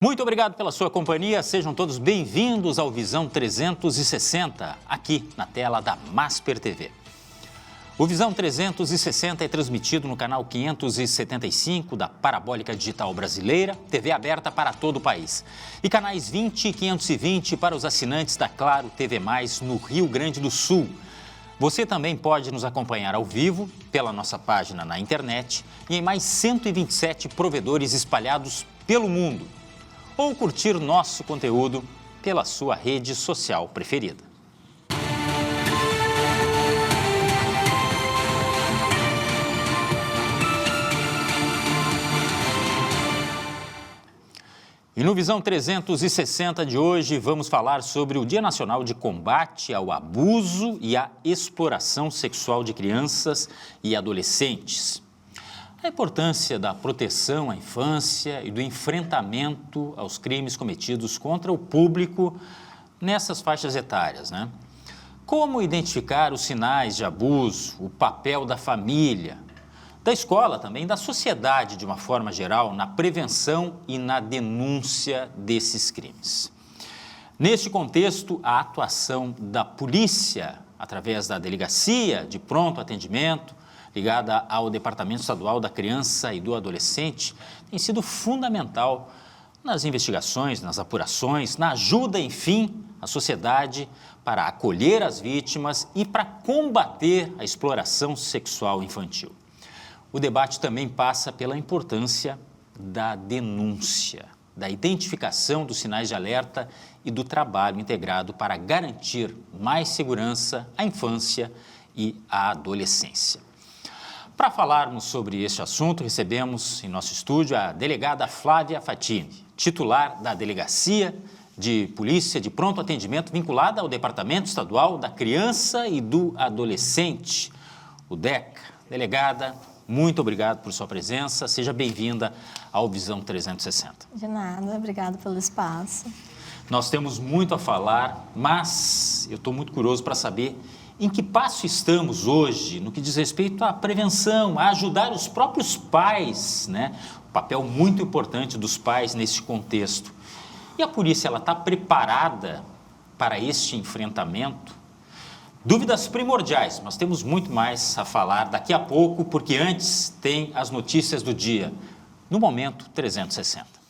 Muito obrigado pela sua companhia, sejam todos bem-vindos ao Visão 360, aqui na tela da Masper TV. O Visão 360 é transmitido no canal 575 da Parabólica Digital Brasileira, TV aberta para todo o país. E canais 20 e 520 para os assinantes da Claro TV+, no Rio Grande do Sul. Você também pode nos acompanhar ao vivo pela nossa página na internet e em mais 127 provedores espalhados pelo mundo. Ou curtir nosso conteúdo pela sua rede social preferida. E no Visão 360 de hoje vamos falar sobre o Dia Nacional de Combate ao Abuso e à Exploração Sexual de Crianças e Adolescentes. A importância da proteção à infância e do enfrentamento aos crimes cometidos contra o público nessas faixas etárias, né? Como identificar os sinais de abuso, o papel da família, da escola também, da sociedade de uma forma geral, na prevenção e na denúncia desses crimes. Neste contexto, a atuação da polícia, através da Delegacia de Pronto Atendimento, ligada ao Departamento Estadual da Criança e do Adolescente, tem sido fundamental nas investigações, nas apurações, na ajuda, enfim, à sociedade para acolher as vítimas e para combater a exploração sexual infantil. O debate também passa pela importância da denúncia, da identificação dos sinais de alerta e do trabalho integrado para garantir mais segurança à infância e à adolescência. Para falarmos sobre este assunto, recebemos em nosso estúdio a delegada Flávia Fatini, titular da Delegacia de Polícia de Pronto Atendimento vinculada ao Departamento Estadual da Criança e do Adolescente, o DECA. Delegada, muito obrigado por sua presença, seja bem-vinda ao Visão 360. De nada, obrigado pelo espaço. Nós temos muito a falar, mas eu estou muito curioso para saber em que passo estamos hoje no que diz respeito à prevenção, a ajudar os próprios pais, né? O papel muito importante dos pais nesse contexto. E a polícia, ela está preparada para este enfrentamento? Dúvidas primordiais, mas temos muito mais a falar daqui a pouco, porque antes tem as notícias do dia, no Momento 360.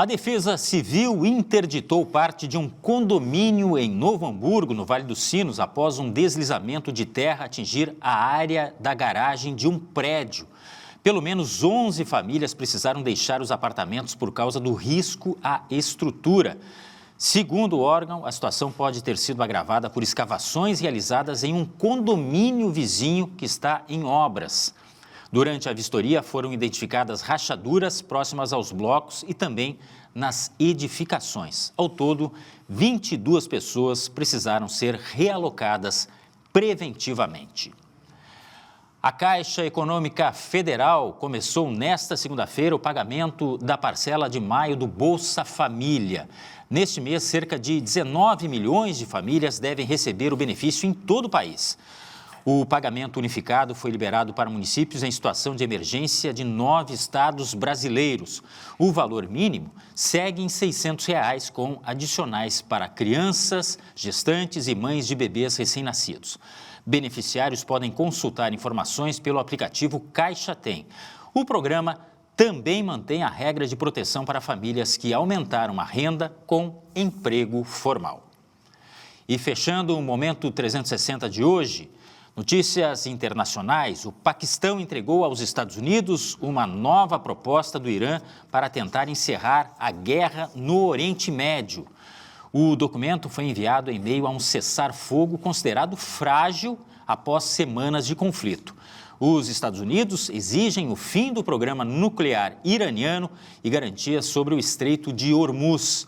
A Defesa Civil interditou parte de um condomínio em Novo Hamburgo, no Vale dos Sinos, após um deslizamento de terra atingir a área da garagem de um prédio. Pelo menos 11 famílias precisaram deixar os apartamentos por causa do risco à estrutura. Segundo o órgão, a situação pode ter sido agravada por escavações realizadas em um condomínio vizinho que está em obras. Durante a vistoria, foram identificadas rachaduras próximas aos blocos e também nas edificações. Ao todo, 22 pessoas precisaram ser realocadas preventivamente. A Caixa Econômica Federal começou nesta segunda-feira o pagamento da parcela de maio do Bolsa Família. Neste mês, cerca de 19 milhões de famílias devem receber o benefício em todo o país. O pagamento unificado foi liberado para municípios em situação de emergência de 9 estados brasileiros. O valor mínimo segue em R$ 600, com adicionais para crianças, gestantes e mães de bebês recém-nascidos. Beneficiários podem consultar informações pelo aplicativo Caixa Tem. O programa também mantém a regra de proteção para famílias que aumentaram a renda com emprego formal. E fechando o Momento 360 de hoje, notícias internacionais, o Paquistão entregou aos Estados Unidos uma nova proposta do Irã para tentar encerrar a guerra no Oriente Médio. O documento foi enviado em meio a um cessar-fogo considerado frágil após semanas de conflito. Os Estados Unidos exigem o fim do programa nuclear iraniano e garantias sobre o Estreito de Hormuz.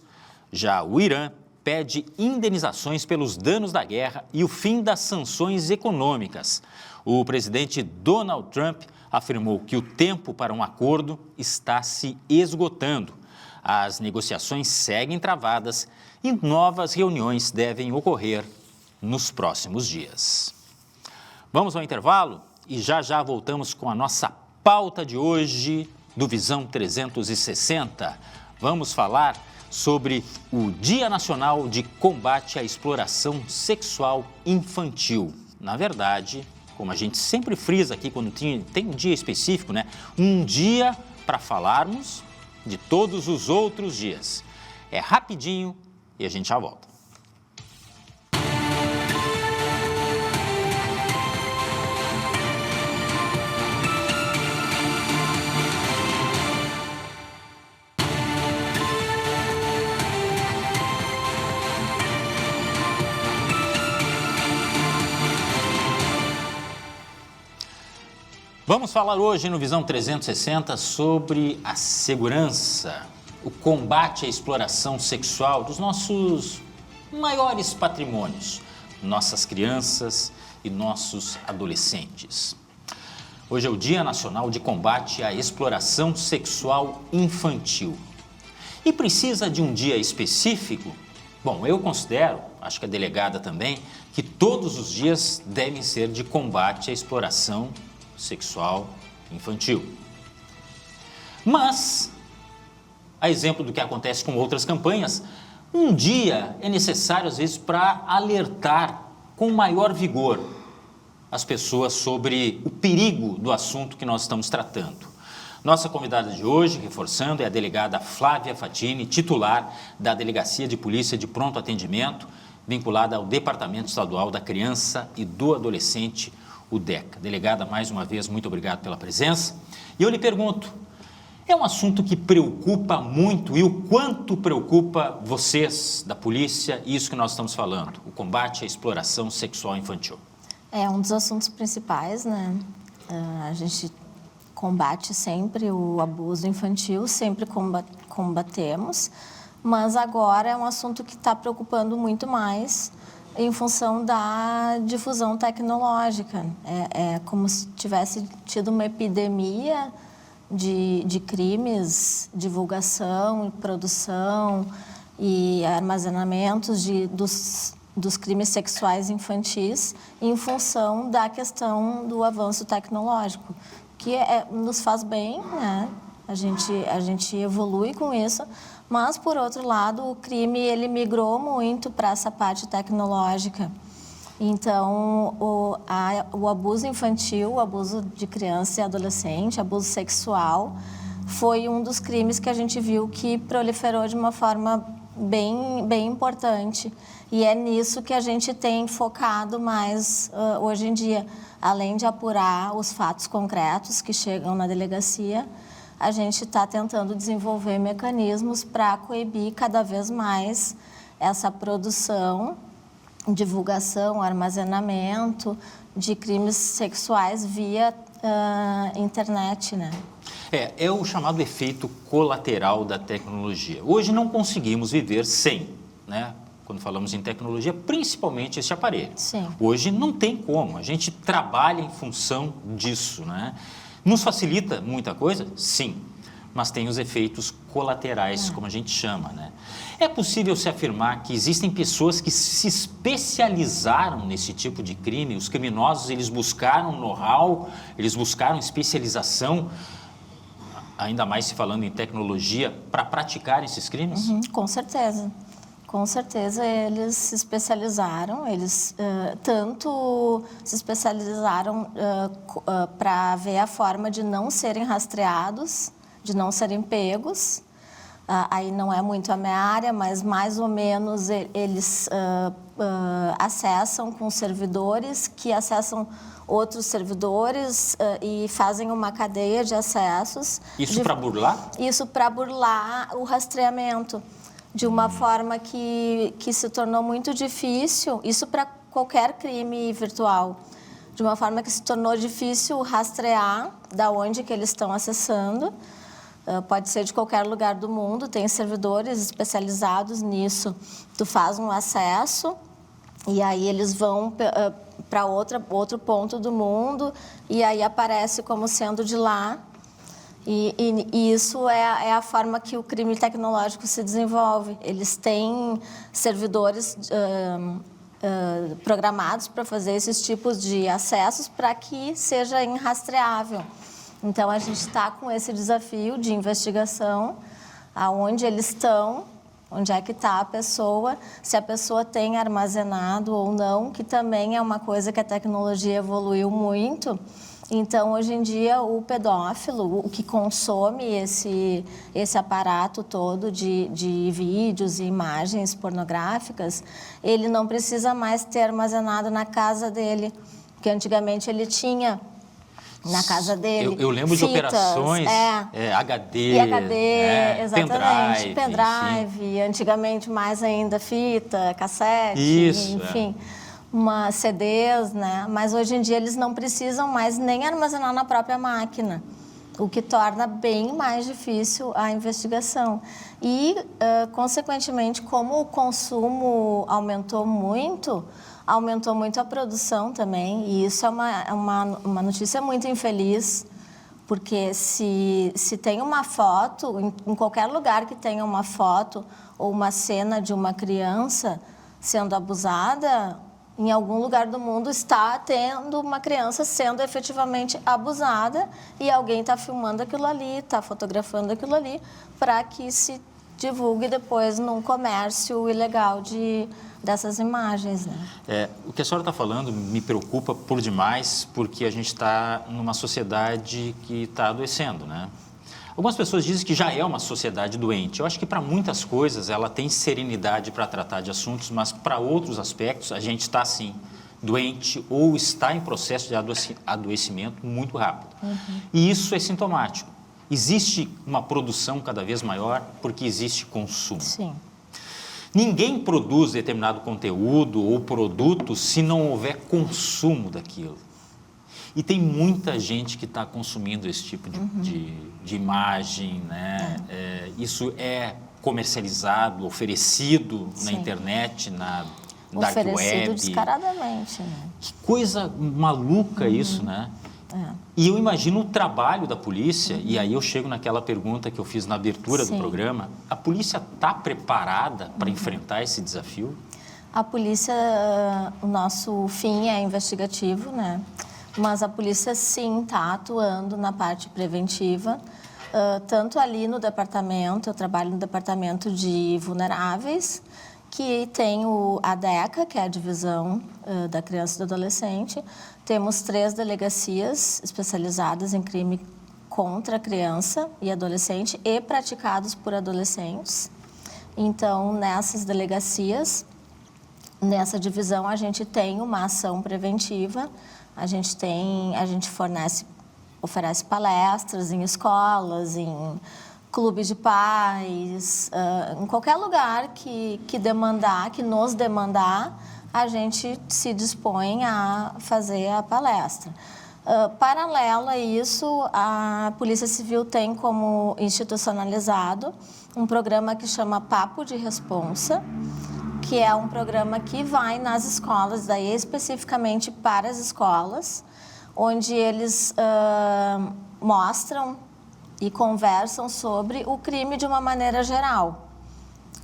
Já o Irã pede indenizações pelos danos da guerra e o fim das sanções econômicas. O presidente Donald Trump afirmou que o tempo para um acordo está se esgotando. As negociações seguem travadas e novas reuniões devem ocorrer nos próximos dias. Vamos ao intervalo? e já voltamos com a nossa pauta de hoje do Visão 360. Vamos falar sobre o Dia Nacional de Combate à Exploração Sexual Infantil. Na verdade, como a gente sempre frisa aqui quando tem um dia específico, né? Um dia para falarmos de todos os outros dias. É rapidinho e a gente já volta. Vamos falar hoje no Visão 360 sobre a segurança, o combate à exploração sexual dos nossos maiores patrimônios, nossas crianças e nossos adolescentes. Hoje é o Dia Nacional de Combate à Exploração Sexual Infantil. E precisa de um dia específico? Bom, eu considero, acho que a delegada também, que todos os dias devem ser de combate à exploração sexual infantil. Mas, a exemplo do que acontece com outras campanhas, um dia é necessário às vezes para alertar com maior vigor as pessoas sobre o perigo do assunto que nós estamos tratando. Nossa convidada de hoje, reforçando, é a delegada Flávia Fatini, titular da Delegacia de Polícia de Pronto Atendimento, vinculada ao Departamento Estadual da Criança e do Adolescente, o DECA. Delegada, mais uma vez, muito obrigado pela presença. E eu lhe pergunto, é um assunto que preocupa muito e o quanto preocupa vocês da polícia, isso que nós estamos falando, o combate à exploração sexual infantil? É um dos assuntos principais, né? A gente combate sempre o abuso infantil, sempre combatemos, mas agora é um assunto que está preocupando muito mais em função da difusão tecnológica. É como se tivesse tido uma epidemia de crimes, divulgação, produção e armazenamentos dos crimes sexuais infantis em função da questão do avanço tecnológico, que nos faz bem, né? A gente evolui com isso, mas, por outro lado, o crime ele migrou muito para essa parte tecnológica. Então, o abuso infantil, o abuso de criança e adolescente, abuso sexual, foi um dos crimes que a gente viu que proliferou de uma forma bem importante. E é nisso que a gente tem focado mais hoje em dia. Além de apurar os fatos concretos que chegam na delegacia, a gente está tentando desenvolver mecanismos para coibir cada vez mais essa produção, divulgação, armazenamento de crimes sexuais via internet, né? É o chamado efeito colateral da tecnologia. Hoje não conseguimos viver sem, né? Quando falamos em tecnologia, principalmente esse aparelho. Sim. Hoje não tem como, a gente trabalha em função disso, né? Nos facilita muita coisa? Sim, mas tem os efeitos colaterais, como a gente chama, né? É possível se afirmar que existem pessoas que se especializaram nesse tipo de crime? Os criminosos, eles buscaram know-how, eles buscaram especialização, ainda mais se falando em tecnologia, para praticar esses crimes? Com certeza. Com certeza, eles se especializaram, tanto se especializaram para ver a forma de não serem rastreados, de não serem pegos. Aí não é muito a minha área, mas mais ou menos eles acessam com servidores que acessam outros servidores e fazem uma cadeia de acessos. Isso para burlar? Isso para burlar o rastreamento. De uma forma que se tornou muito difícil, isso para qualquer crime virtual, de uma forma que se tornou difícil rastrear da onde que eles estão acessando. Pode ser de qualquer lugar do mundo, tem servidores especializados nisso. Tu faz um acesso e aí eles vão para outro ponto do mundo e aí aparece como sendo de lá. E isso é a forma que o crime tecnológico se desenvolve. Eles têm servidores programados para fazer esses tipos de acessos para que seja irrastreável. Então, a gente está com esse desafio de investigação, aonde eles estão, onde é que está a pessoa, se a pessoa tem armazenado ou não, que também é uma coisa que a tecnologia evoluiu muito. Então, hoje em dia, o pedófilo, o que consome esse aparato todo de vídeos e imagens pornográficas, ele não precisa mais ter armazenado na casa dele, porque antigamente ele tinha na casa dele. Eu lembro de fitas, operações, HD, exatamente, pendrive, antigamente mais ainda fita, cassete, enfim. CDs, né? Mas hoje em dia eles não precisam mais nem armazenar na própria máquina, o que torna bem mais difícil a investigação. E, consequentemente, como o consumo aumentou muito a produção também, e isso é uma notícia muito infeliz, porque se tem uma foto, em qualquer lugar que tenha uma foto ou uma cena de uma criança sendo abusada, em algum lugar do mundo está tendo uma criança sendo efetivamente abusada e alguém está filmando aquilo ali, está fotografando aquilo ali para que se divulgue depois num comércio ilegal dessas imagens, né? O que a senhora está falando me preocupa por demais, porque a gente está numa sociedade que está adoecendo, né? Algumas pessoas dizem que já é uma sociedade doente. Eu acho que para muitas coisas ela tem serenidade para tratar de assuntos, mas para outros aspectos a gente está, sim, doente ou está em processo de adoecimento muito rápido. E isso é sintomático. Existe uma produção cada vez maior porque existe consumo. Sim. Ninguém produz determinado conteúdo ou produto se não houver consumo daquilo. E tem muita gente que está consumindo esse tipo de imagem, né? Isso é comercializado, oferecido na internet, na dark web. Oferecido descaradamente, né? Que coisa maluca isso, né? E eu imagino o trabalho da polícia, e aí eu chego naquela pergunta que eu fiz na abertura do programa. A polícia está preparada para enfrentar esse desafio? A polícia, o nosso fim é investigativo, né? Mas a polícia, sim, está atuando na parte preventiva, tanto ali no departamento, eu trabalho no departamento de vulneráveis, que tem a DECA, que é a divisão da criança e do adolescente. Temos 3 delegacias especializadas em crime contra a criança e adolescente e praticados por adolescentes. Então, nessas delegacias, nessa divisão, a gente tem uma ação preventiva. A gente oferece palestras em escolas, em clubes de pais, em qualquer lugar que nos demandar, a gente se dispõe a fazer a palestra. Paralelo a isso, a Polícia Civil tem como institucionalizado um programa que chama Papo de Responsa, que é um programa que vai nas escolas, daí especificamente para as escolas, onde eles mostram e conversam sobre o crime de uma maneira geral.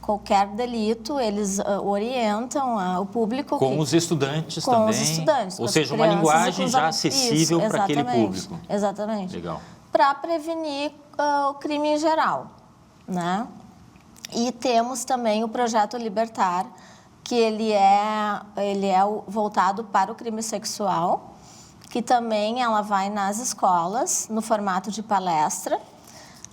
Qualquer delito, eles orientam o público. Com os estudantes também? Com os estudantes. Ou seja, uma linguagem já acessível para aquele público. Exatamente. Legal. Para prevenir o crime em geral, né? E temos também o Projeto Libertar, que ele é voltado para o crime sexual, que também ela vai nas escolas, no formato de palestra,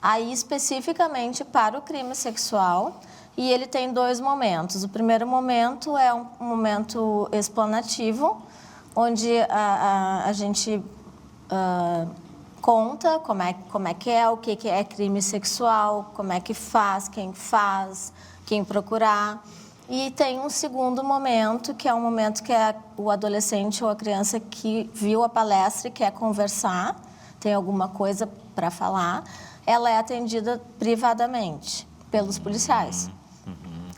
aí especificamente para o crime sexual, e ele tem 2 momentos. O primeiro momento é um momento explanativo, onde a gente conta como é que é, o que é crime sexual, como é que faz, quem procurar. E tem um segundo momento, que é um momento que é o adolescente ou a criança que viu a palestra e quer conversar, tem alguma coisa para falar, ela é atendida privadamente pelos policiais.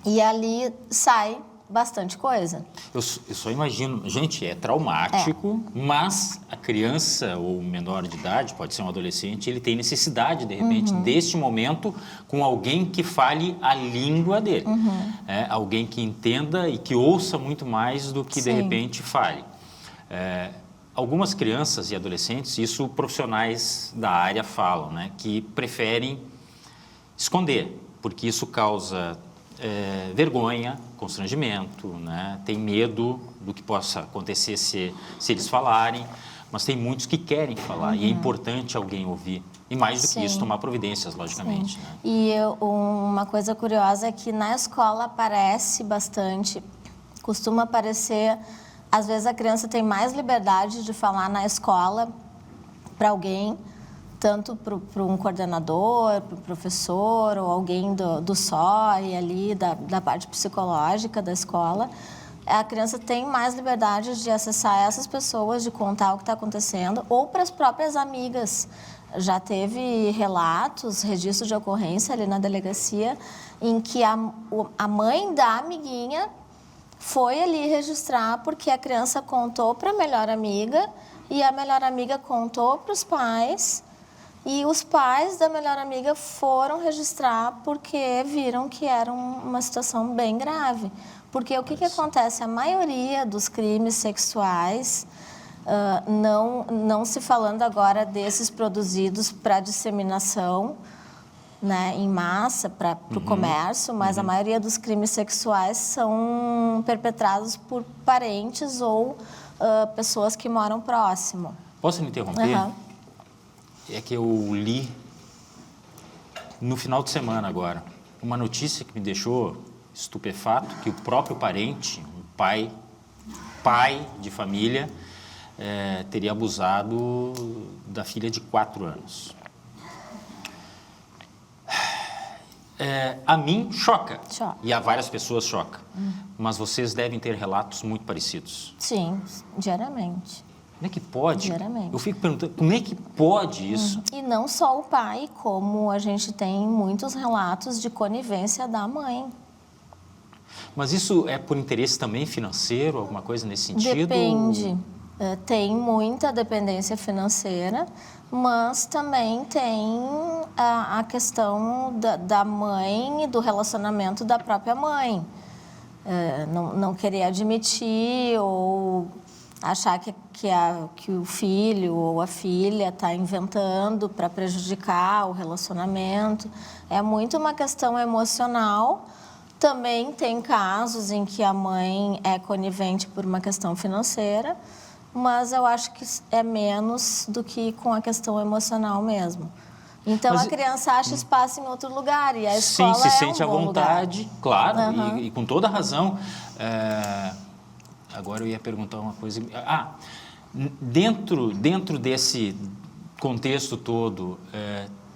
E ali sai bastante coisa. Eu só imagino, gente, é traumático, mas a criança ou menor de idade, pode ser um adolescente, ele tem necessidade, de repente, deste momento com alguém que fale a língua dele. Alguém que entenda e que ouça muito mais do que, de repente, fale. Algumas crianças e adolescentes, isso profissionais da área falam, né, que preferem esconder, porque isso causa vergonha, constrangimento, né? Tem medo do que possa acontecer se eles falarem, mas tem muitos que querem falar e é importante alguém ouvir. E mais do que isso, tomar providências, logicamente. Né? E uma coisa curiosa é que na escola aparece bastante, costuma aparecer, às vezes a criança tem mais liberdade de falar na escola para alguém, tanto para um coordenador, para o professor ou alguém do SOI ali, da parte psicológica da escola. A criança tem mais liberdade de acessar essas pessoas, de contar o que está acontecendo, ou para as próprias amigas. Já teve relatos, registros de ocorrência ali na delegacia, em que a mãe da amiguinha foi ali registrar porque a criança contou para a melhor amiga e a melhor amiga contou para os pais. E os pais da melhor amiga foram registrar porque viram que era uma situação bem grave. Porque o que acontece? A maioria dos crimes sexuais, não se falando agora desses produzidos para disseminação, né, em massa, para o comércio, mas a maioria dos crimes sexuais são perpetrados por parentes ou pessoas que moram próximo. Posso me interromper? É que eu li no final de semana agora uma notícia que me deixou estupefato, que o próprio parente, um pai de família, teria abusado da filha de 4 anos. A mim choca. E a várias pessoas choca. Mas vocês devem ter relatos muito parecidos. Sim, diariamente. Como é que pode? Diariamente. Eu fico perguntando, como é que pode isso? E não só o pai, como a gente tem muitos relatos de conivência da mãe. Mas isso é por interesse também financeiro, alguma coisa nesse sentido? Depende. Tem muita dependência financeira, mas também tem a questão da mãe e do relacionamento da própria mãe. Não querer admitir ou achar que o filho ou a filha está inventando para prejudicar o relacionamento. É muito uma questão emocional. Também tem casos em que a mãe é conivente por uma questão financeira, mas eu acho que é menos do que com a questão emocional mesmo. Então, a criança acha espaço em outro lugar e a escola se sente à vontade, lugar. Claro, e com toda razão. Agora eu ia perguntar uma coisa. Dentro desse contexto todo,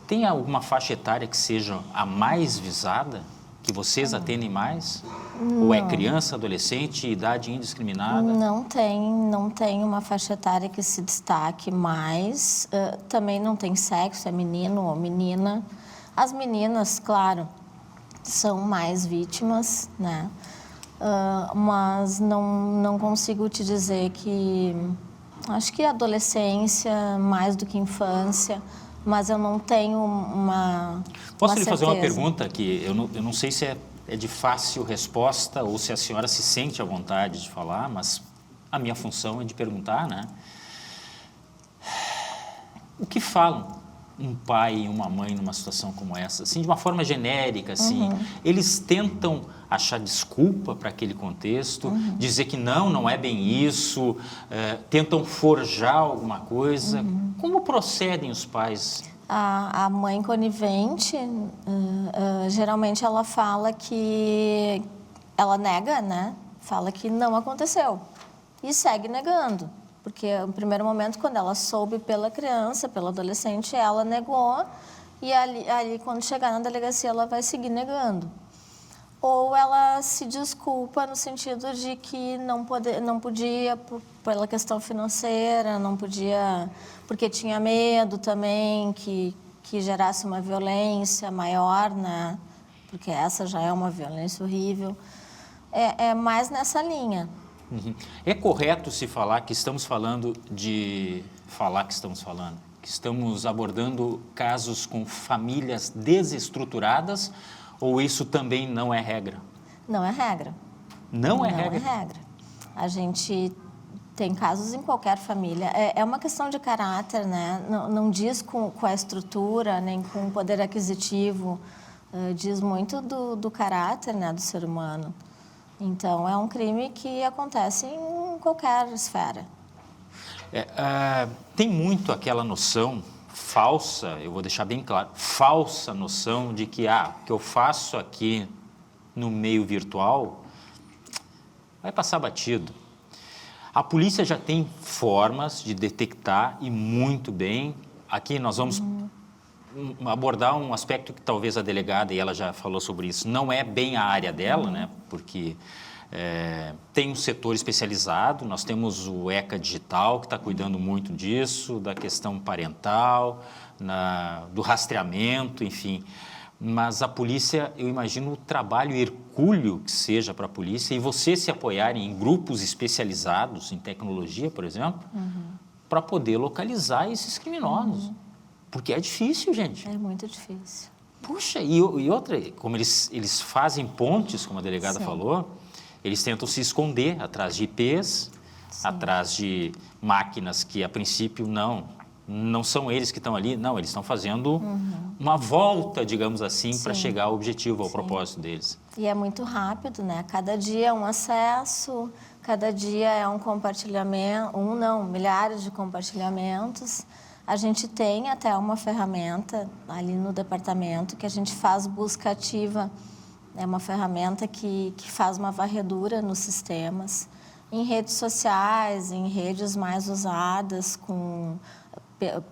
tem alguma faixa etária que seja a mais visada? Que vocês atendem mais? Não. Ou é criança, adolescente, idade indiscriminada? Não tem uma faixa etária que se destaque mais. Também não tem sexo, é menino ou menina. As meninas, claro, são mais vítimas, né? Mas não consigo te dizer que... Acho que adolescência, mais do que infância, mas eu não tenho uma Posso lhe fazer uma pergunta que eu não sei se é de fácil resposta ou se a senhora se sente à vontade de falar, mas a minha função é de perguntar, né? O que falam um pai e uma mãe numa situação como essa? Assim, de uma forma genérica, assim, eles tentam achar desculpa para aquele contexto, dizer que não é bem isso, tentam forjar alguma coisa. Como procedem os pais? A mãe conivente, geralmente ela fala que... Ela nega, né? Fala que não aconteceu e segue negando. Porque no primeiro momento, quando ela soube pela criança, pelo adolescente, ela negou e ali quando chegar na delegacia ela vai seguir negando. Ou ela se desculpa no sentido de que não podia pela questão financeira, não podia porque tinha medo também que gerasse uma violência maior, né? Porque essa já é uma violência horrível. é mais nessa linha. Uhum. É correto se falar que estamos que estamos abordando casos com famílias desestruturadas, ou isso também não é regra? Não é regra. Não é regra? Não é regra. A gente tem casos em qualquer família. É uma questão de caráter, né? Não diz com a estrutura, nem com o poder aquisitivo. Diz muito do caráter, né, do ser humano. Então, é um crime que acontece em qualquer esfera. Tem muito aquela noção falsa, eu vou deixar bem claro, falsa noção de que o que eu faço aqui no meio virtual vai passar batido. A polícia já tem formas de detectar e muito bem. Aqui nós vamos abordar um aspecto que talvez a delegada, e ela já falou sobre isso, não é bem a área dela, né? Porque tem um setor especializado, nós temos o ECA Digital, que está cuidando muito disso, da questão parental, do rastreamento, enfim. Mas a polícia, eu imagino o trabalho hercúleo que seja para a polícia, e vocês se apoiarem em grupos especializados em tecnologia, por exemplo, para poder localizar esses criminosos. Porque é difícil, gente. É muito difícil. Puxa, e outra, como eles fazem pontes, como a delegada falou, eles tentam se esconder atrás de IPs, atrás de máquinas que, a princípio, não são eles que estão ali, não, eles estão fazendo uma volta, digamos assim, para chegar ao objetivo, ao propósito deles. E é muito rápido, né? Cada dia é um acesso, cada dia é um compartilhamento, milhares de compartilhamentos. A gente tem até uma ferramenta ali no departamento que a gente faz busca ativa. É uma ferramenta que faz uma varredura nos sistemas, em redes sociais, em redes mais usadas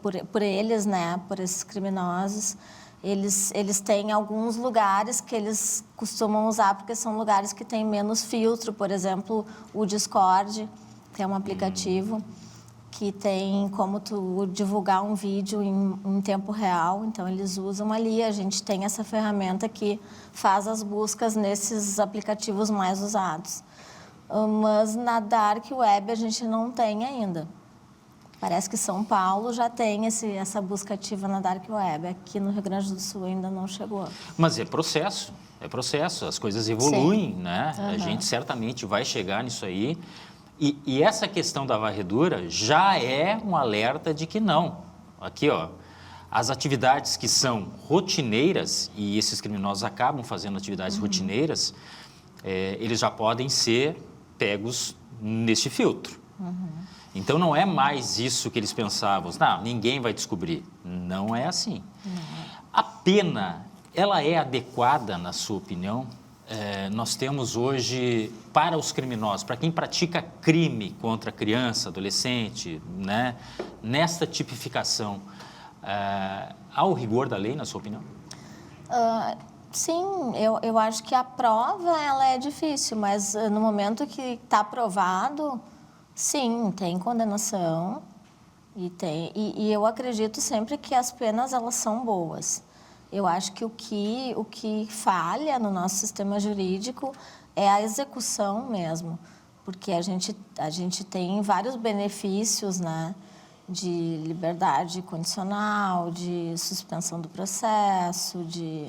por eles, né, por esses criminosos. Eles têm alguns lugares que eles costumam usar porque são lugares que têm menos filtro. Por exemplo, o Discord, que é um aplicativo que tem como tu divulgar um vídeo em tempo real, então eles usam ali. A gente tem essa ferramenta que faz as buscas nesses aplicativos mais usados. Mas na Dark Web a gente não tem ainda. Parece que São Paulo já tem essa busca ativa na Dark Web. Aqui no Rio Grande do Sul ainda não chegou. Mas é processo, as coisas evoluem, né? A gente certamente vai chegar nisso aí. E essa questão da varredura já é um alerta de que não. Aqui, as atividades que são rotineiras, e esses criminosos acabam fazendo atividades rotineiras, eles já podem ser pegos neste filtro. Então, não é mais isso que eles pensavam. Não, ninguém vai descobrir. Não é assim. A pena, ela é adequada, na sua opinião? Nós temos hoje, para os criminosos, para quem pratica crime contra criança, adolescente, né, nesta tipificação, há o rigor da lei, na sua opinião? Sim, eu acho que a prova ela é difícil, mas no momento que está provado, sim, tem condenação e eu acredito sempre que as penas elas são boas. Eu acho que o que falha no nosso sistema jurídico é a execução mesmo, porque a gente tem vários benefícios, né, de liberdade condicional, de suspensão do processo, de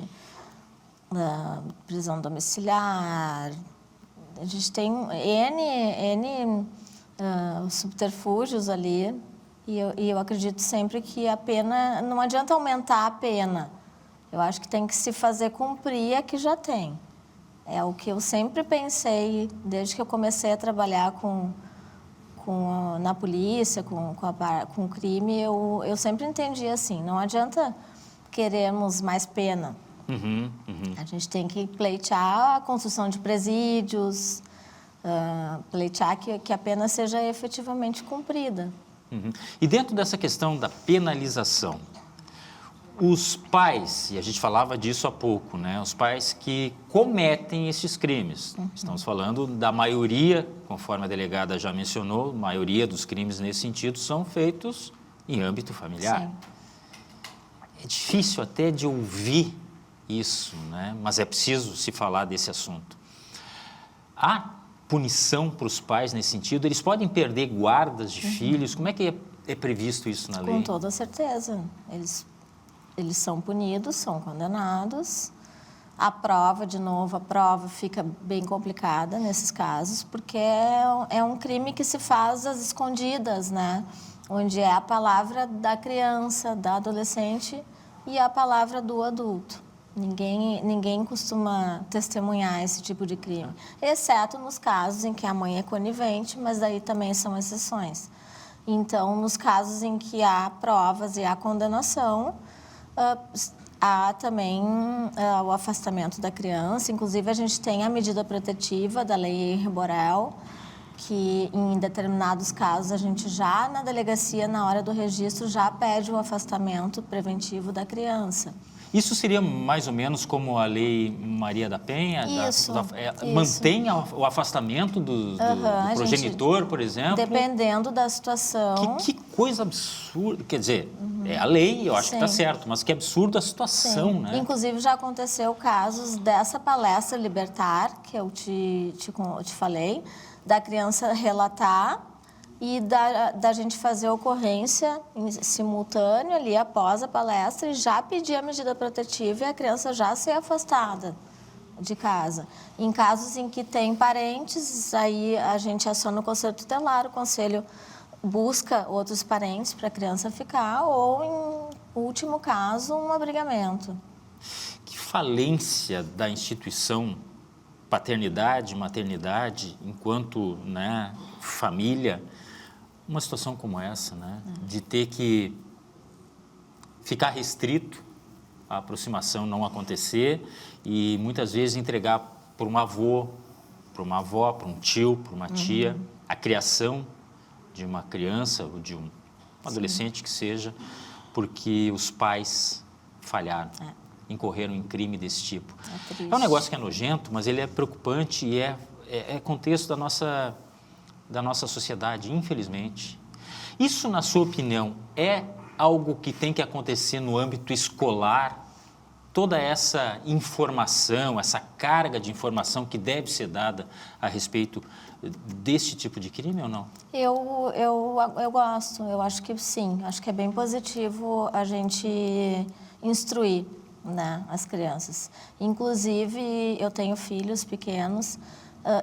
prisão domiciliar. A gente tem N subterfúgios ali e eu acredito sempre que a pena, não adianta aumentar a pena. Eu acho que tem que se fazer cumprir a que já tem. É o que eu sempre pensei, desde que eu comecei a trabalhar na polícia, com crime, eu sempre entendi assim, não adianta querermos mais pena. A gente tem que pleitear a construção de presídios, pleitear que a pena seja efetivamente cumprida. E dentro dessa questão da penalização, os pais, e a gente falava disso há pouco, né? Os pais que cometem esses crimes. Estamos falando da maioria, conforme a delegada já mencionou, a maioria dos crimes nesse sentido são feitos em âmbito familiar. Sim. É difícil até de ouvir isso, né? Mas é preciso se falar desse assunto. Há punição para os pais nesse sentido? Eles podem perder guardas de filhos? Como é que é previsto isso na lei? Com toda certeza. Eles são punidos, são condenados. A prova, de novo, a prova fica bem complicada nesses casos, porque é um crime que se faz às escondidas, né? Onde é a palavra da criança, da adolescente e a palavra do adulto. Ninguém costuma testemunhar esse tipo de crime, exceto nos casos em que a mãe é conivente, mas daí também são exceções. Então, nos casos em que há provas e há condenação, há também o afastamento da criança. Inclusive, a gente tem a medida protetiva da Lei Henri Borel, que em determinados casos a gente já na delegacia, na hora do registro, já pede o afastamento preventivo da criança. Isso seria mais ou menos como a Lei Maria da Penha? Isso. Mantém o afastamento do progenitor, por exemplo? Dependendo da situação. Que coisa absurda. Quer dizer, é a lei, eu acho que está certo, mas que absurda a situação, né? Inclusive, já aconteceu casos dessa palestra Libertar, que eu te falei, da criança relatar e da gente fazer a ocorrência em simultâneo ali após a palestra e já pedir a medida protetiva e a criança já ser afastada de casa. Em casos em que tem parentes, aí a gente aciona o conselho tutelar, o conselho busca outros parentes para a criança ficar ou, em último caso, um abrigamento. Que falência da instituição paternidade, maternidade, enquanto, né, família, uma situação como essa, né, de ter que ficar restrito, a aproximação não acontecer e muitas vezes entregar por um avô, para uma avó, para um tio, para uma tia, a criação de uma criança ou de um adolescente que seja, porque os pais falharam. Incorreram em crime desse tipo. É um negócio que é nojento, mas ele é preocupante e é contexto da nossa sociedade, infelizmente. Isso, na sua opinião, é algo que tem que acontecer no âmbito escolar? Toda essa informação, essa carga de informação que deve ser dada a respeito desse tipo de crime ou não? Eu gosto, eu acho que sim. Acho que é bem positivo a gente instruir, né, as crianças. Inclusive, eu tenho filhos pequenos,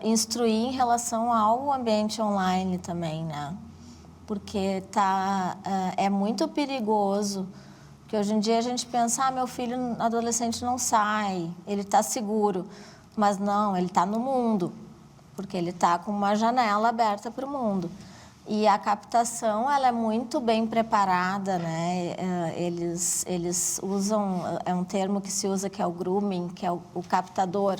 instruir em relação ao ambiente online também, né? Porque é muito perigoso, porque hoje em dia a gente pensa, meu filho adolescente não sai, ele está seguro, mas não, ele está no mundo, porque ele está com uma janela aberta para o mundo. E a captação, ela é muito bem preparada, né? Eles usam, é um termo que se usa que é o grooming, que é o captador.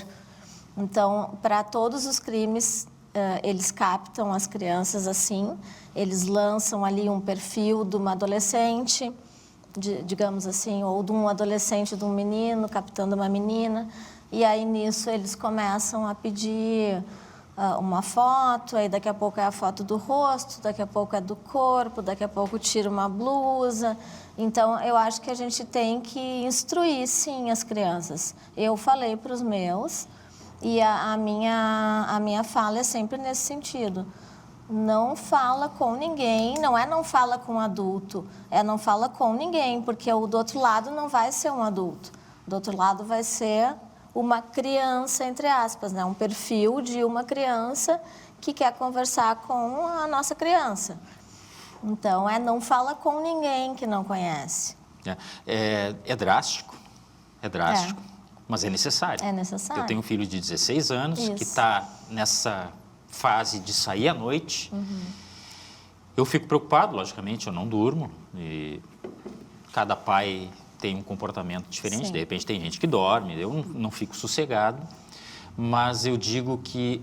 Então, para todos os crimes, eles captam as crianças assim, eles lançam ali um perfil de uma adolescente, digamos assim, ou de um adolescente, de um menino, captando uma menina, e aí nisso eles começam a pedir uma foto, aí daqui a pouco é a foto do rosto, daqui a pouco é do corpo, daqui a pouco tira uma blusa. Então, eu acho que a gente tem que instruir, sim, as crianças. Eu falei para os meus, e a minha fala é sempre nesse sentido. Não fala com ninguém, não fala com um adulto, não fala com ninguém, porque o do outro lado não vai ser um adulto. Do outro lado vai ser uma criança, entre aspas, né? Um perfil de uma criança que quer conversar com a nossa criança. Então, não fala com ninguém que não conhece. É drástico, mas é necessário. É necessário. Eu tenho um filho de 16 anos que está nessa fase de sair à noite. Eu fico preocupado, logicamente, eu não durmo. E cada pai tem um comportamento diferente, sim. De repente tem gente que dorme, eu não fico sossegado, mas eu digo que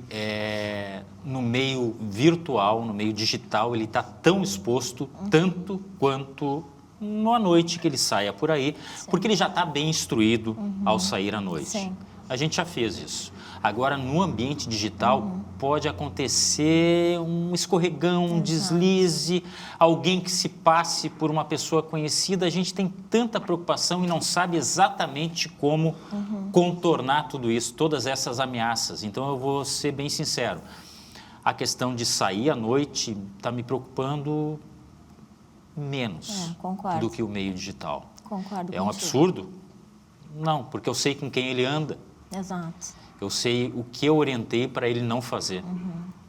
no meio virtual, no meio digital, ele está tão exposto, tanto quanto à noite que ele saia por aí, sim. Porque ele já está bem instruído ao sair à noite. Sim. a gente já fez isso. Agora, no ambiente digital, pode acontecer um escorregão, um deslize, alguém que se passe por uma pessoa conhecida. A gente tem tanta preocupação e não sabe exatamente como contornar tudo isso, todas essas ameaças. Então, eu vou ser bem sincero. A questão de sair à noite está me preocupando menos do que o meio digital. Concordo É um contigo. absurdo? Não, porque eu sei com quem ele anda. Exato. Eu sei o que eu orientei para ele não fazer,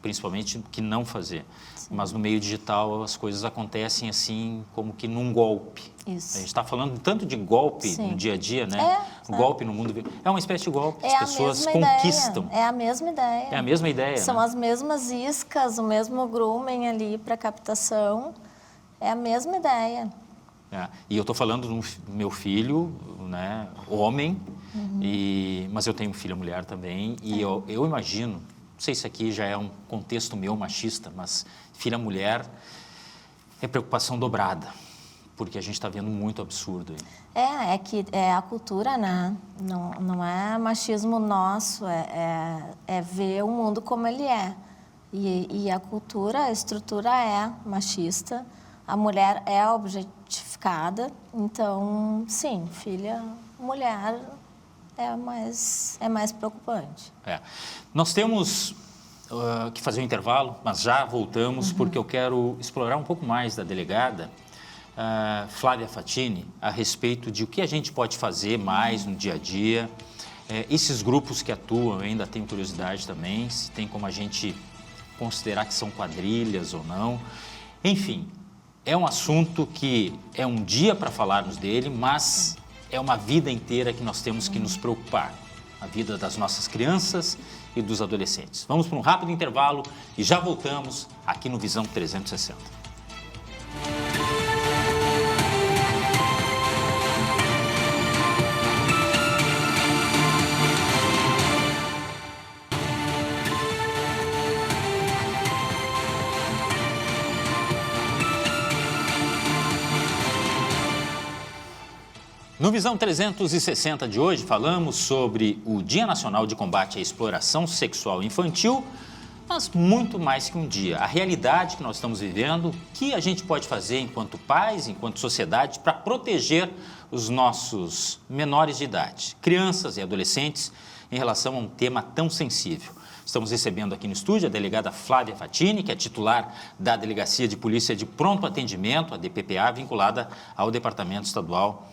principalmente o que não fazer. Sim. Mas no meio digital as coisas acontecem assim, como que num golpe. Isso. A gente está falando tanto de golpe Sim. no dia a dia, né? Golpe no mundo. É uma espécie de golpe. As pessoas conquistam. É a mesma ideia. É a mesma ideia. São né? as mesmas iscas, o mesmo grooming ali para captação. É a mesma ideia. E eu estou falando do meu filho, né, homem, mas eu tenho filha mulher também, e eu imagino, não sei se aqui já é um contexto meu machista, mas filha mulher é preocupação dobrada, porque a gente está vendo muito absurdo aí. É que é a cultura, né? Não é machismo nosso, é ver o mundo como ele é. E a cultura, a estrutura é machista, a mulher é objetificada, então, sim, filha, mulher é mais preocupante. Nós temos que fazer um intervalo, mas já voltamos, porque eu quero explorar um pouco mais da delegada Flávia Fatini a respeito de o que a gente pode fazer mais no dia a dia. Esses grupos que atuam, eu ainda tenho curiosidade também, se tem como a gente considerar que são quadrilhas ou não. Enfim, é um assunto que é um dia para falarmos dele, mas é uma vida inteira que nós temos que nos preocupar. A vida das nossas crianças e dos adolescentes. Vamos para um rápido intervalo e já voltamos aqui no Visão 360. No Visão 360 de hoje, falamos sobre o Dia Nacional de Combate à Exploração Sexual Infantil, mas muito mais que um dia. A realidade que nós estamos vivendo, o que a gente pode fazer enquanto pais, enquanto sociedade, para proteger os nossos menores de idade, crianças e adolescentes, em relação a um tema tão sensível. Estamos recebendo aqui no estúdio a delegada Flávia Fatini, que é titular da Delegacia de Polícia de Pronto Atendimento, a DPPA, vinculada ao Departamento Estadual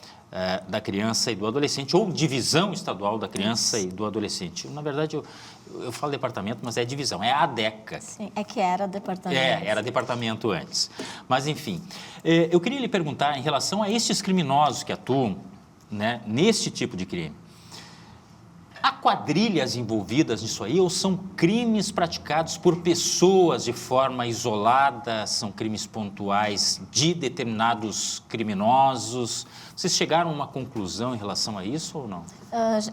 da Criança e do Adolescente, ou Divisão Estadual da Criança e do Adolescente. Na verdade, eu falo departamento, mas é divisão, é a ADECA. Sim, é que era departamento. Era departamento antes. Mas, enfim, eu queria lhe perguntar em relação a estes criminosos que atuam, né, neste tipo de crime. Há quadrilhas envolvidas nisso aí ou são crimes praticados por pessoas de forma isolada, são crimes pontuais de determinados criminosos? Vocês chegaram a uma conclusão em relação a isso ou não?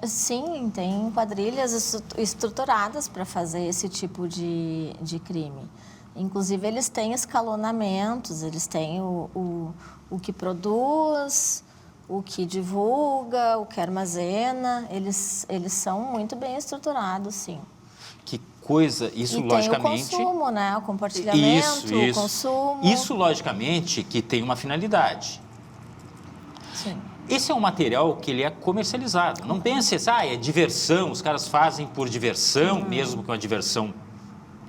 Sim, tem quadrilhas estruturadas para fazer esse tipo de crime. Inclusive, eles têm escalonamentos, eles têm o que produz, o que divulga, o que armazena, eles são muito bem estruturados, sim. Que coisa, isso e logicamente... tem o consumo, né? O compartilhamento, o consumo... Isso, logicamente, que tem uma finalidade. Sim. Esse é um material que ele é comercializado. Não pense, é diversão, os caras fazem por diversão, mesmo com a diversão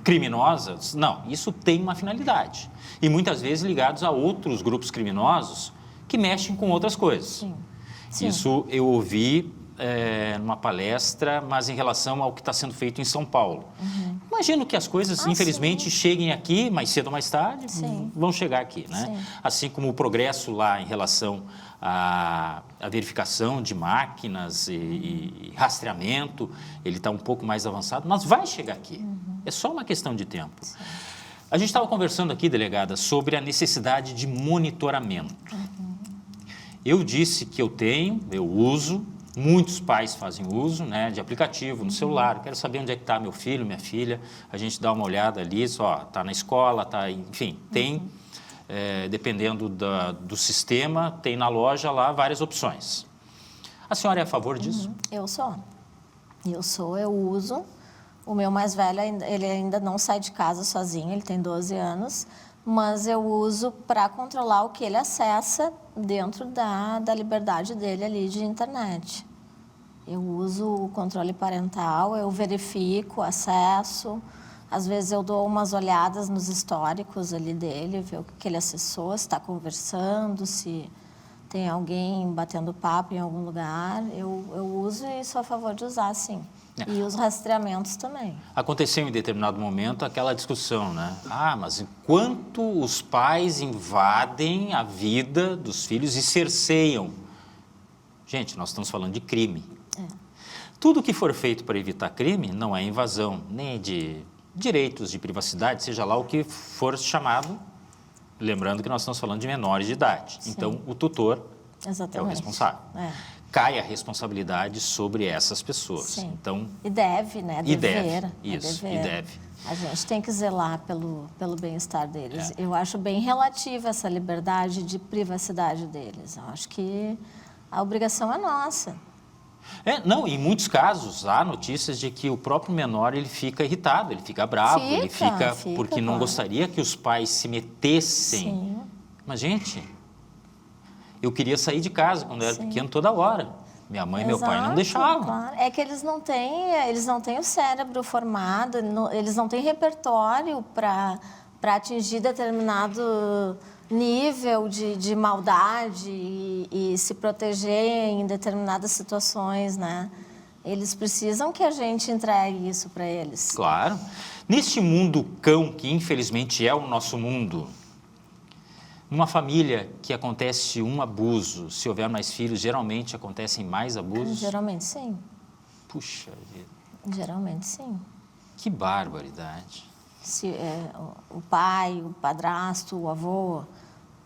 criminosa. Não, isso tem uma finalidade. E muitas vezes ligados a outros grupos criminosos que mexem com outras coisas. Sim. Sim. Isso eu ouvi numa palestra, mas em relação ao que está sendo feito em São Paulo. Imagino que as coisas, infelizmente, cheguem aqui, mais cedo ou mais tarde, vão chegar aqui, né? Sim. Assim como o progresso lá em relação à verificação de máquinas e rastreamento, ele está um pouco mais avançado, mas vai chegar aqui. É só uma questão de tempo. Sim. A gente estava conversando aqui, delegada, sobre a necessidade de monitoramento. Eu disse que eu uso, muitos pais fazem uso, né, de aplicativo no celular. Quero saber onde é que está meu filho, minha filha. A gente dá uma olhada ali, está na escola, está, enfim, tem, dependendo do sistema, tem na loja lá várias opções. A senhora é a favor disso? Eu sou. Eu uso. O meu mais velho, ele ainda não sai de casa sozinho, ele tem 12 anos, mas eu uso para controlar o que ele acessa dentro da liberdade dele ali de internet. Eu uso o controle parental, eu verifico o acesso, às vezes eu dou umas olhadas nos históricos ali dele, ver o que ele acessou, se está conversando, se tem alguém batendo papo em algum lugar. Eu uso e sou a favor de usar, sim. E os rastreamentos também. Aconteceu em determinado momento aquela discussão, né? Mas enquanto os pais invadem a vida dos filhos e cerceiam. Gente, nós estamos falando de crime. Tudo que for feito para evitar crime não é invasão, nem de direitos de privacidade, seja lá o que for chamado. Lembrando que nós estamos falando de menores de idade. Sim. Então, o tutor é o responsável. Cai a responsabilidade sobre essas pessoas. Sim. Então, e deve, né? E deve. E deve. A gente tem que zelar pelo bem-estar deles. Eu acho bem relativa essa liberdade de privacidade deles. Eu acho que a obrigação é nossa. Não, em muitos casos há notícias de que o próprio menor ele fica irritado, ele fica bravo, ele fica porque não gostaria que os pais se metessem. Sim. Mas, gente, eu queria sair de casa quando eu era pequeno toda hora. Minha mãe e meu pai não deixavam. Claro. É que eles não têm o cérebro formado, eles não têm repertório para atingir determinado nível de maldade e se proteger em determinadas situações, né? Eles precisam que a gente entregue isso para eles. Claro. Neste mundo cão, que infelizmente é o nosso mundo, numa família que acontece um abuso, se houver mais filhos, geralmente acontecem mais abusos? Geralmente, sim. Puxa vida. Geralmente, sim. Que barbaridade. O pai, o padrasto, o avô,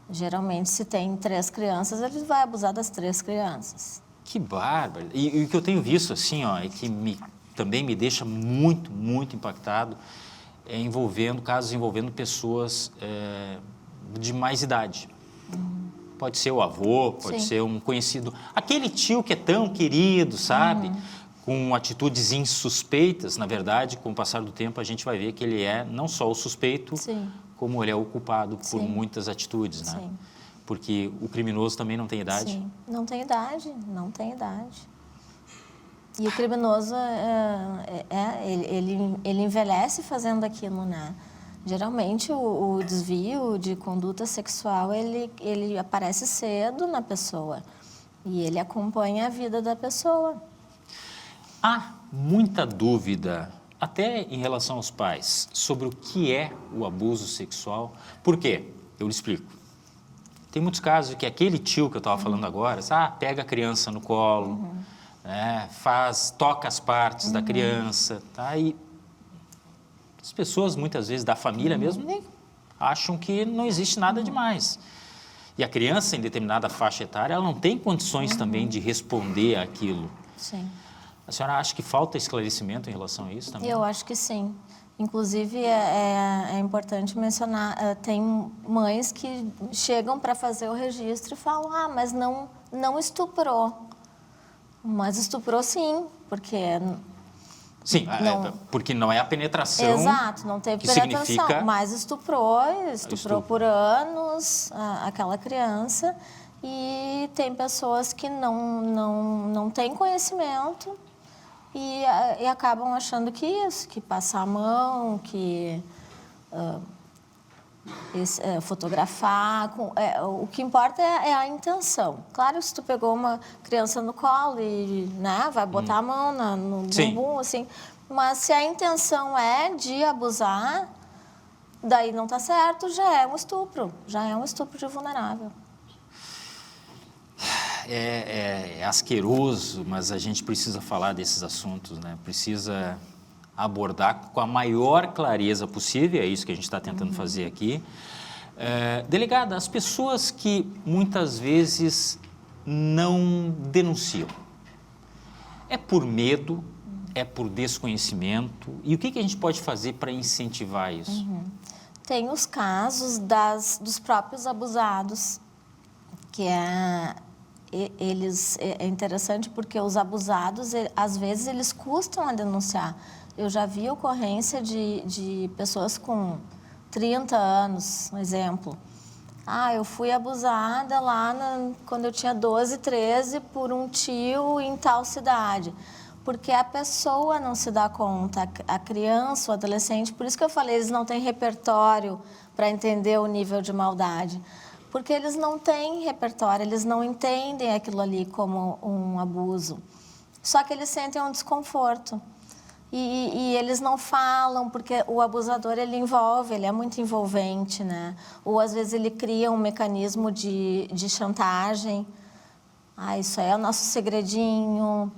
geralmente, se tem 3 crianças, ele vai abusar das 3 crianças. Que bárbaro. E o que eu tenho visto, assim, e que também me deixa muito, muito impactado, é casos envolvendo pessoas de mais idade. Pode ser o avô, pode ser um conhecido. Aquele tio que é tão querido, sabe? Com atitudes insuspeitas. Na verdade, com o passar do tempo, a gente vai ver que ele é não só o suspeito, como ele é o culpado por muitas atitudes, né? Sim. Porque o criminoso também não tem idade. Sim, não tem idade. E o criminoso, ele envelhece fazendo aquilo, né? Geralmente, o desvio de conduta sexual, ele aparece cedo na pessoa e ele acompanha a vida da pessoa. Há muita dúvida, até em relação aos pais, sobre o que é o abuso sexual. Por quê? Eu lhe explico. Tem muitos casos que aquele tio que eu estava falando agora, pega a criança no colo, toca as partes da criança, tá? E as pessoas, muitas vezes, da família mesmo, nem acham que não existe nada demais. E a criança, em determinada faixa etária, ela não tem condições também de responder àquilo. Sim. A senhora acha que falta esclarecimento em relação a isso também? Eu acho que sim. Inclusive, é importante mencionar, tem mães que chegam para fazer o registro e falam, mas não estuprou. Mas estuprou sim, porque... Sim, porque não é a penetração. Exato, não teve penetração, significa... mas estuprou por anos aquela criança. E tem pessoas que não têm conhecimento e acabam achando que passar a mão, que fotografar. O que importa é a intenção. Claro, se tu pegou uma criança no colo e vai botar a mão no bumbum, assim, mas se a intenção é de abusar, daí não está certo, já é um estupro de vulnerável. É asqueroso, mas a gente precisa falar desses assuntos, né? Precisa abordar com a maior clareza possível, é isso que a gente está tentando fazer aqui. Delegada, as pessoas que muitas vezes não denunciam, é por medo, é por desconhecimento, e o que a gente pode fazer para incentivar isso? Tem os casos dos próprios abusados, que é interessante porque os abusados, às vezes, eles custam a denunciar. Eu já vi ocorrência de pessoas com 30 anos, um exemplo. Eu fui abusada lá quando eu tinha 12, 13 por um tio em tal cidade. Porque a pessoa não se dá conta, a criança, o adolescente, por isso que eu falei, eles não têm repertório para entender o nível de maldade. Porque eles não têm repertório, eles não entendem aquilo ali como um abuso. Só que eles sentem um desconforto. E eles não falam, porque o abusador, ele é muito envolvente, né? Ou, às vezes, ele cria um mecanismo de chantagem. Isso aí é o nosso segredinho,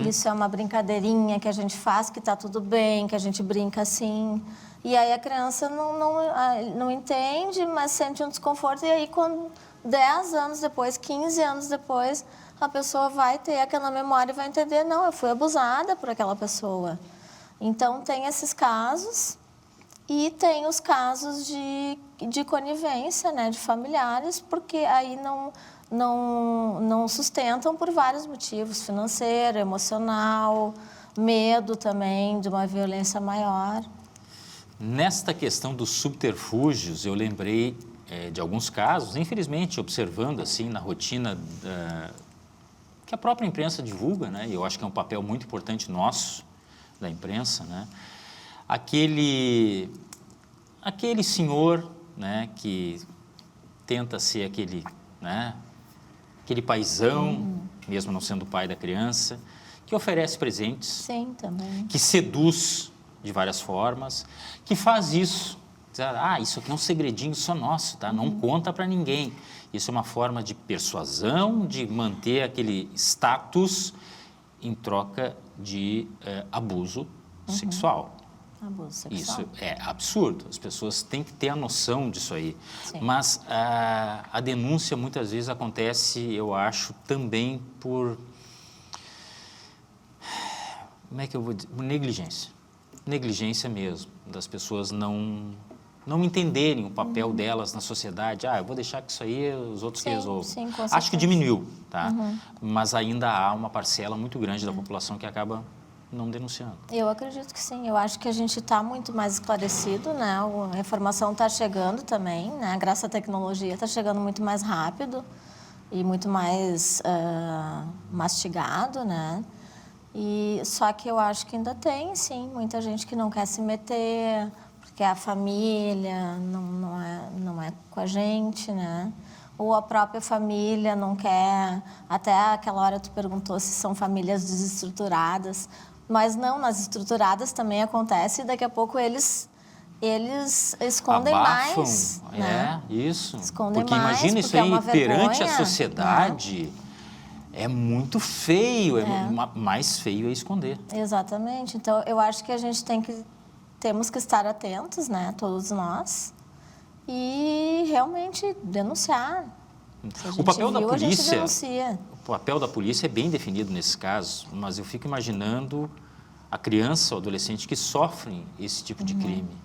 isso é uma brincadeirinha que a gente faz, que está tudo bem, que a gente brinca assim. E aí a criança não entende, mas sente um desconforto. E aí, quando 10 anos depois, 15 anos depois, a pessoa vai ter aquela memória e vai entender, não, eu fui abusada por aquela pessoa. Então, tem esses casos e tem os casos de conivência, né, de familiares, porque aí não sustentam por vários motivos, financeiro, emocional, medo também de uma violência maior. Nesta questão dos subterfúgios, eu lembrei de alguns casos, infelizmente, observando assim na rotina que a própria imprensa divulga, né? E eu acho que é um papel muito importante nosso, da imprensa, né? Aquele senhor, né, que tenta ser aquele paizão, mesmo não sendo o pai da criança, que oferece presentes. Sim, também. Que seduz de várias formas, que faz isso. Isso aqui é um segredinho só nosso, tá? Não conta para ninguém. Isso é uma forma de persuasão, de manter aquele status em troca de abuso sexual. Abuso sexual. Isso é absurdo. As pessoas têm que ter a noção disso aí. Sim. Mas a denúncia muitas vezes acontece, eu acho, também por... Como é que eu vou dizer? Por negligência. Negligência mesmo, das pessoas não entenderem o papel delas na sociedade. Eu vou deixar que isso aí os outros que resolvam. Sim, com Acho que certeza. diminuiu, tá? Mas ainda há uma parcela muito grande da população que acaba não denunciando. Eu acredito que sim. Eu acho que a gente está muito mais esclarecido, né? A informação está chegando também, né? Graças à tecnologia está chegando muito mais rápido e muito mais mastigado, né? Só que eu acho que ainda tem, sim, muita gente que não quer se meter, porque a família não é com a gente, né? Ou a própria família não quer... Até aquela hora tu perguntou se são famílias desestruturadas, mas não, nas estruturadas também acontece e daqui a pouco eles escondem Abafam, mais, né? Isso. Escondem porque mais, imagina isso aí perante vergonha, a sociedade... Né? É muito feio, mais feio é esconder. Exatamente. Então, eu acho que temos que estar atentos, né, todos nós, e realmente denunciar. Se a gente O papel da viu, a gente polícia, denuncia. o papel da polícia é bem definido nesses casos, mas eu fico imaginando a criança ou adolescente que sofrem esse tipo de crime.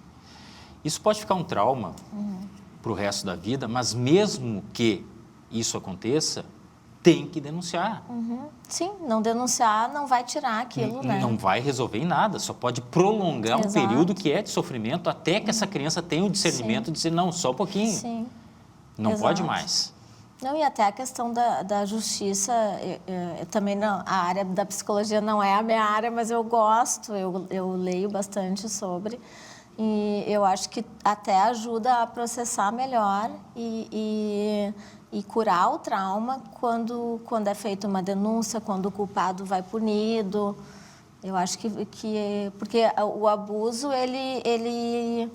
Isso pode ficar um trauma para o resto da vida, mas mesmo que isso aconteça, tem que denunciar. Sim, não denunciar não vai tirar aquilo, né? Não vai resolver em nada, só pode prolongar um período que é de sofrimento até que essa criança tenha o discernimento de dizer, não, só um pouquinho. Sim. Não Exato. pode mais. Não, e até a questão da justiça, também não, a área da psicologia não é a minha área, mas eu gosto, eu leio bastante sobre, e eu acho que até ajuda a processar melhor e curar o trauma quando é feita uma denúncia, quando o culpado vai punido. Eu acho que porque o abuso, ele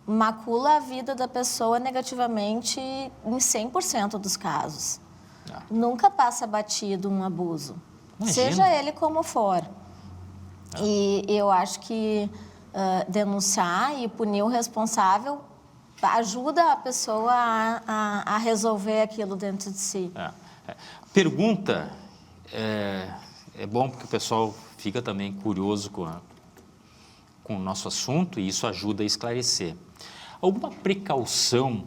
macula a vida da pessoa negativamente em 100% dos casos. Nunca passa batido um abuso, seja ele como for. E eu acho que denunciar e punir o responsável ajuda a pessoa a resolver aquilo dentro de si. Pergunta, é bom porque o pessoal fica também curioso com o nosso assunto e isso ajuda a esclarecer. Alguma precaução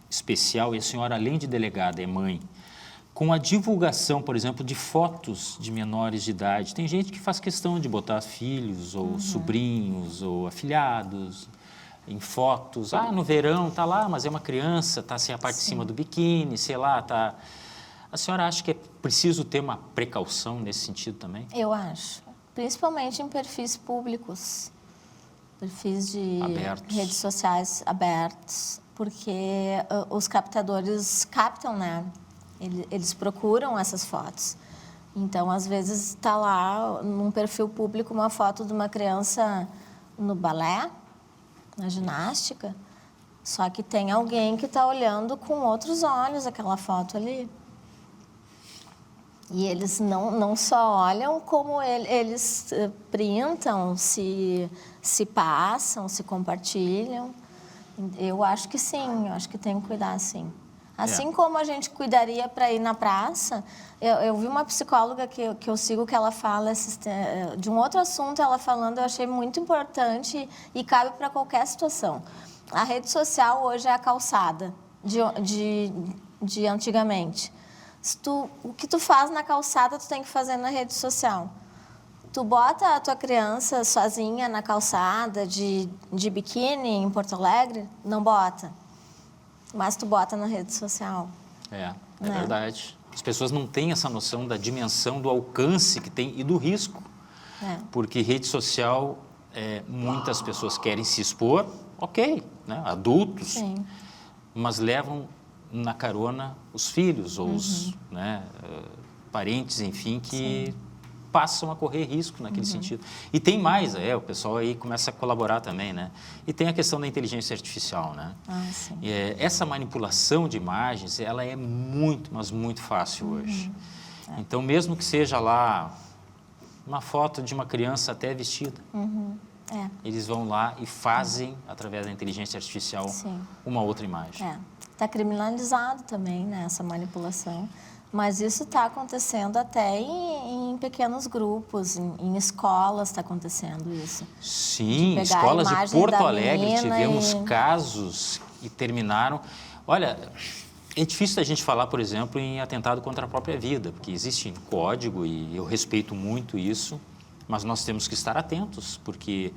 especial, e a senhora, além de delegada, é mãe, com a divulgação, por exemplo, de fotos de menores de idade. Tem gente que faz questão de botar filhos ou sobrinhos ou afilhados em fotos. Ah, no verão tá lá, mas é uma criança, tá sem a parte de cima do biquíni, sei lá, tá... A senhora acha que é preciso ter uma precaução nesse sentido também? Eu acho, principalmente em perfis públicos, perfis de Abertos. redes sociais abertos, porque os captadores captam, né? Eles procuram essas fotos. Então, às vezes, está lá num perfil público uma foto de uma criança no balé, na ginástica, só que tem alguém que está olhando com outros olhos aquela foto ali. E eles não só olham, como eles printam, se passam, se compartilham. Eu acho que sim, eu acho que tem que cuidar, sim. Assim como a gente cuidaria para ir na praça, eu vi uma psicóloga que eu sigo que ela fala de um outro assunto, ela falando, eu achei muito importante e cabe para qualquer situação. A rede social hoje é a calçada de antigamente. O que tu faz na calçada, tu tem que fazer na rede social. Tu bota a tua criança sozinha na calçada de biquíni em Porto Alegre? Não bota. Mas tu bota na rede social. É verdade. As pessoas não têm essa noção da dimensão, do alcance que tem e do risco. Porque rede social, muitas pessoas querem se expor, ok, né? Adultos, Sim. mas levam na carona os filhos ou os parentes, enfim, que passam a correr risco naquele sentido. E tem mais, o pessoal aí começa a colaborar também, né? E tem a questão da inteligência artificial, né? Sim. Essa manipulação de imagens, ela é muito, mas muito fácil hoje. Então, mesmo que seja lá uma foto de uma criança até vestida, eles vão lá e fazem, através da inteligência artificial, uma outra imagem. Está criminalizado também, né, essa manipulação. Mas isso está acontecendo até em pequenos grupos, em escolas está acontecendo isso. Sim, escolas de Porto Alegre tivemos casos que terminaram... Olha, é difícil a gente falar, por exemplo, em atentado contra a própria vida, porque existe código e eu respeito muito isso, mas nós temos que estar atentos, porque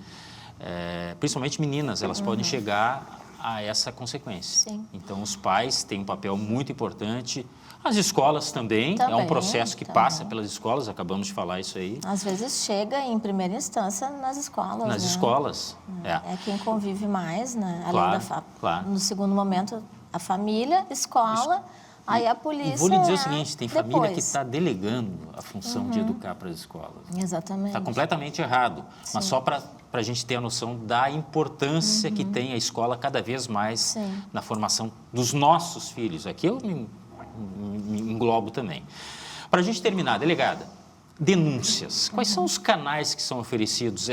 principalmente meninas, elas podem chegar a essa consequência. Sim. Então, os pais têm um papel muito importante, as escolas também, é um processo que passa pelas escolas, acabamos de falar isso aí. Às vezes chega em primeira instância nas escolas, Nas escolas, É quem convive mais, né? Claro, Além no segundo momento, a família, escola, aí a polícia. E vou lhe dizer o seguinte, tem família que está delegando a função de educar para as escolas. Exatamente. Está completamente errado, mas só para a gente ter a noção da importância que tem a escola cada vez mais na formação dos nossos filhos. Aqui eu me englobo também. Para a gente terminar, delegada, denúncias. Quais são os canais que são oferecidos?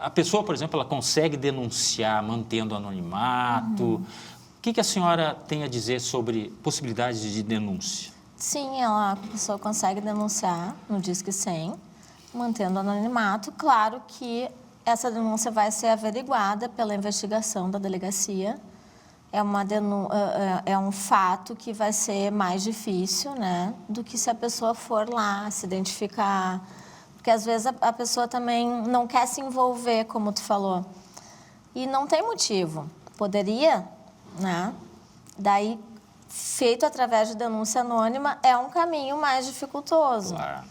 A pessoa, por exemplo, ela consegue denunciar mantendo anonimato? O que a senhora tem a dizer sobre possibilidades de denúncia? Sim, a pessoa consegue denunciar no Disque 100, mantendo anonimato. Claro que essa denúncia vai ser averiguada pela investigação da delegacia. É um fato que vai ser mais difícil, né, do que se a pessoa for lá se identificar. Porque, às vezes, a pessoa também não quer se envolver, como tu falou. E não tem motivo. Poderia, né? Daí, feito através de denúncia anônima, é um caminho mais dificultoso. Claro.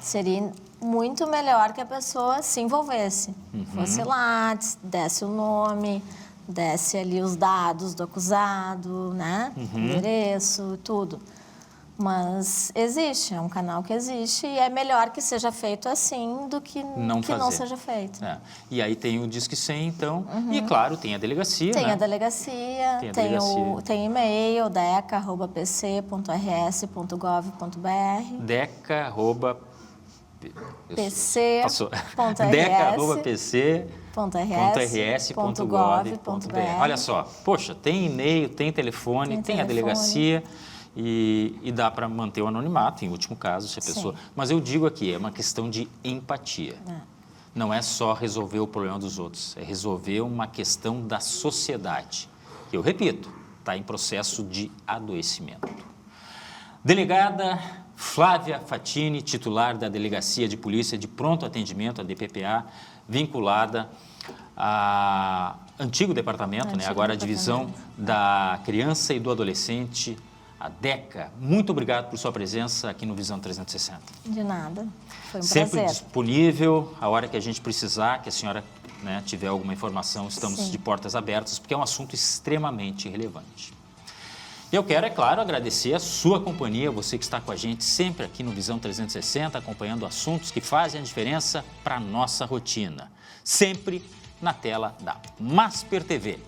Seria muito melhor que a pessoa se envolvesse. Fosse lá, desse o nome, desse ali os dados do acusado, né? Endereço, tudo. Mas existe, é um canal que existe e é melhor que seja feito assim do que não seja feito. E aí tem o Disque 100, então, e claro, tem a delegacia, Tem né? a delegacia, tem e-mail, deca@pc.rs.gov.br. deca@pc.rs.gov.br. Olha só, poxa, tem e-mail, tem telefone, tem a delegacia e dá para manter o anonimato, em último caso, se a pessoa... Mas eu digo aqui, é uma questão de empatia. Não é só resolver o problema dos outros, é resolver uma questão da sociedade. Eu repito, está em processo de adoecimento. Delegada Flávia Fatini, titular da Delegacia de Polícia de Pronto Atendimento, a DPPA, vinculada ao antigo departamento, né? Agora a Divisão da Criança e do Adolescente, a DECA. Muito obrigado por sua presença aqui no Visão 360. De nada, foi um Sempre prazer. disponível, a hora que a gente precisar, que a senhora, né, tiver alguma informação, estamos Sim. de portas abertas, porque é um assunto extremamente relevante. E eu quero, é claro, agradecer a sua companhia, você que está com a gente sempre aqui no Visão 360, acompanhando assuntos que fazem a diferença para a nossa rotina. Sempre na tela da Masper TV.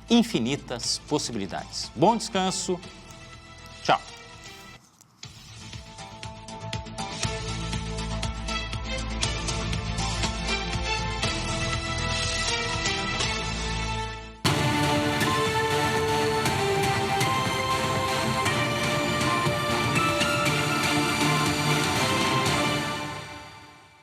Infinitas possibilidades. Bom descanso. Tchau.